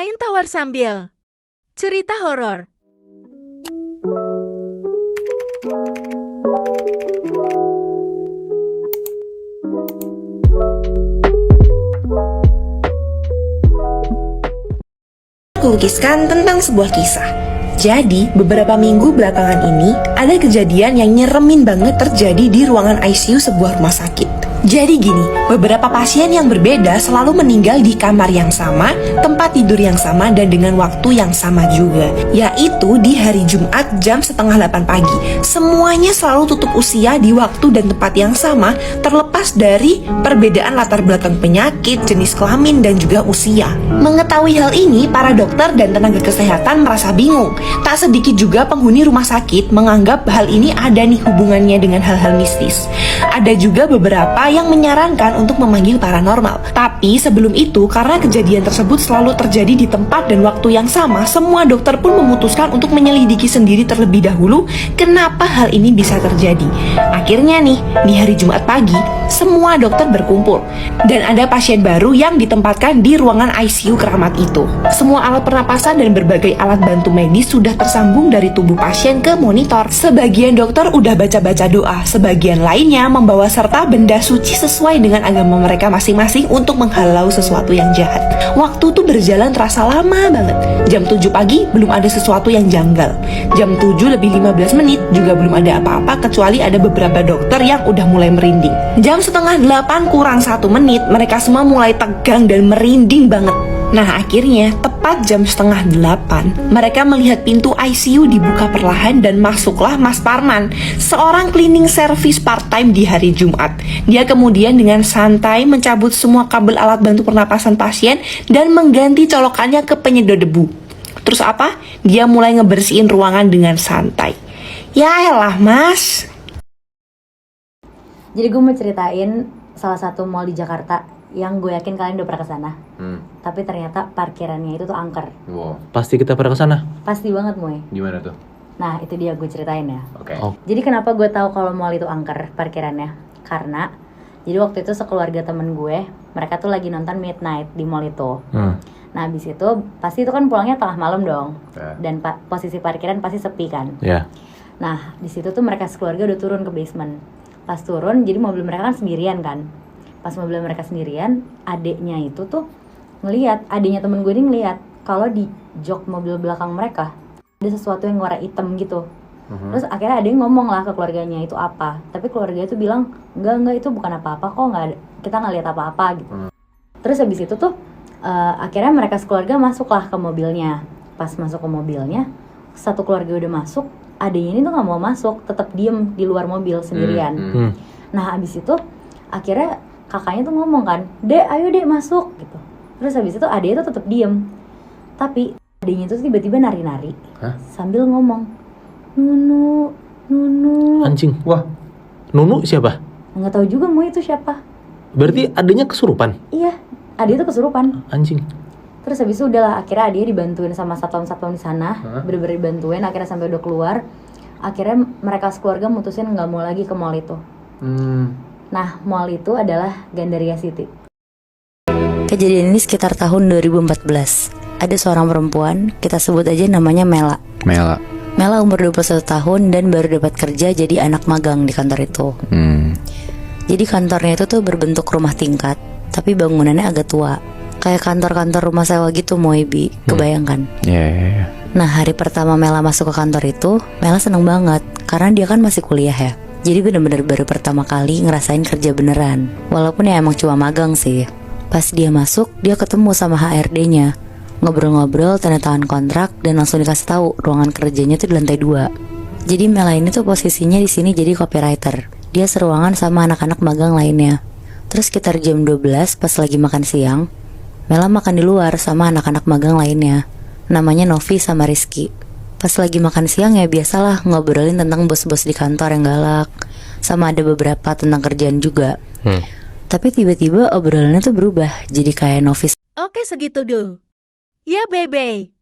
Main tawar sambil cerita horor. Lukiskan tentang sebuah kisah. Jadi, beberapa minggu belakangan ini ada kejadian yang nyeremin banget terjadi di ruangan ICU sebuah rumah sakit. Jadi gini, beberapa pasien yang berbeda selalu meninggal di kamar yang sama, tempat tidur yang sama, dan dengan waktu yang sama juga, yaitu di hari Jumat jam setengah 8 pagi. Semuanya selalu tutup usia di waktu dan tempat yang sama, terlepas dari perbedaan latar belakang penyakit, jenis kelamin, dan juga usia. Mengetahui hal ini, para dokter dan tenaga kesehatan merasa bingung. Tak sedikit juga penghuni rumah sakit menganggap hal ini ada nih hubungannya dengan hal-hal mistis. Ada juga beberapa yang menyarankan untuk memanggil paranormal. Tapi sebelum itu, karena kejadian tersebut selalu terjadi di tempat dan waktu yang sama, semua dokter pun memutuskan untuk menyelidiki sendiri terlebih dahulu kenapa hal ini bisa terjadi. Akhirnya nih, di hari Jumat pagi, semua dokter berkumpul dan ada pasien baru yang ditempatkan di ruangan ICU keramat itu. Semua alat pernapasan dan berbagai alat bantu medis sudah tersambung dari tubuh pasien ke monitor. Sebagian dokter udah baca-baca doa, sebagian lainnya membawa serta benda suci sesuai dengan agama mereka masing-masing untuk menghalau sesuatu yang jahat. Waktu tuh berjalan terasa lama banget. Jam 7 pagi belum ada sesuatu yang janggal. Jam 7 lebih 15 menit juga belum ada apa-apa kecuali ada beberapa dokter yang udah mulai merinding. Jam setengah 8 kurang 1 menit mereka semua mulai tegang dan merinding banget. Nah akhirnya tepat jam setengah 8 mereka melihat pintu ICU dibuka perlahan dan masuklah Mas Parman, seorang cleaning service part-time di hari Jumat. Dia kemudian dengan santai mencabut semua kabel alat bantu pernapasan pasien dan mengganti colokannya ke penyedot debu. Terus apa? Dia mulai ngebersihin ruangan dengan santai. Ya elah mas. Jadi gue mau ceritain salah satu mall di Jakarta yang gue yakin kalian udah pernah kesana. Tapi ternyata parkirannya itu tuh angker. Wow. Pasti kita pernah kesana. Pasti banget Moy. Gimana tuh? Nah itu dia gue ceritain ya. Oke. Jadi kenapa gue tahu kalau mall itu angker parkirannya? Karena jadi waktu itu sekeluarga temen gue, mereka tuh lagi nonton Midnight di mall itu. Nah abis itu pasti itu kan pulangnya tengah malam dong. Dan posisi parkiran pasti sepi kan. Nah di situ tuh mereka sekeluarga udah turun ke basement. Pas turun jadi mobil mereka kan sendirian kan. Pas mobil mereka sendirian, adeknya itu tuh ngelihat, adeknya temen gue ini ngelihat kalau di jok mobil belakang mereka ada sesuatu yang warna hitam gitu. Terus akhirnya ada yang ngomong lah ke keluarganya itu apa, tapi keluarganya tuh bilang enggak itu bukan apa-apa kok, nggak ada, kita nggak lihat apa-apa gitu. Terus habis itu tuh akhirnya mereka sekeluarga masuklah ke mobilnya. Pas masuk ke mobilnya, satu keluarga udah masuk, adeknya ini tuh nggak mau masuk, tetap diem di luar mobil sendirian. Nah habis itu akhirnya kakaknya tuh ngomong kan, Dek ayo dek masuk gitu. Terus habis itu adeknya tuh tetap diem. Tapi adeknya tuh tiba-tiba nari-nari sambil ngomong Nunu, Nunu. Anjing. Wah. Nunu siapa? Nggak tahu juga mau itu siapa. Berarti adanya kesurupan? Iya, adeknya tuh kesurupan. Anjing. Terus habis itu udahlah, akhirnya adeknya dibantuin sama satpam-satpam di sana. Bener-bener dibantuin, akhirnya sampai udah keluar. Akhirnya mereka sekeluarga mutusin nggak mau lagi ke mall itu. Nah, mall itu adalah Gandaria City. Kejadian ini sekitar tahun 2014. Ada seorang perempuan, kita sebut aja namanya Mela. Mela umur 21 tahun dan baru dapat kerja jadi anak magang di kantor itu. Jadi kantornya itu tuh berbentuk rumah tingkat, tapi bangunannya agak tua. Kayak kantor-kantor rumah sewa gitu, Moebi. Kebayangkan? Iya. Nah, hari pertama Mela masuk ke kantor itu, Mela seneng banget karena dia kan masih kuliah ya. Jadi bener-bener baru pertama kali ngerasain kerja beneran. Walaupun ya emang cuma magang sih. Pas dia masuk, dia ketemu sama HRD-nya. Ngobrol-ngobrol, tanda tangan kontrak, dan langsung dikasih tahu ruangan kerjanya tuh di lantai 2. Jadi Mela ini tuh posisinya di sini jadi copywriter. Dia seruangan sama anak-anak magang lainnya. Terus sekitar jam 12 pas lagi makan siang, Mela makan di luar sama anak-anak magang lainnya. Namanya Novi sama Rizky. Pas lagi makan siang ya biasalah ngobrolin tentang bos-bos di kantor yang galak, sama ada beberapa tentang kerjaan juga. Tapi tiba-tiba obrolannya tuh berubah jadi kayak Novi. Oke segitu dulu. Ya bebe.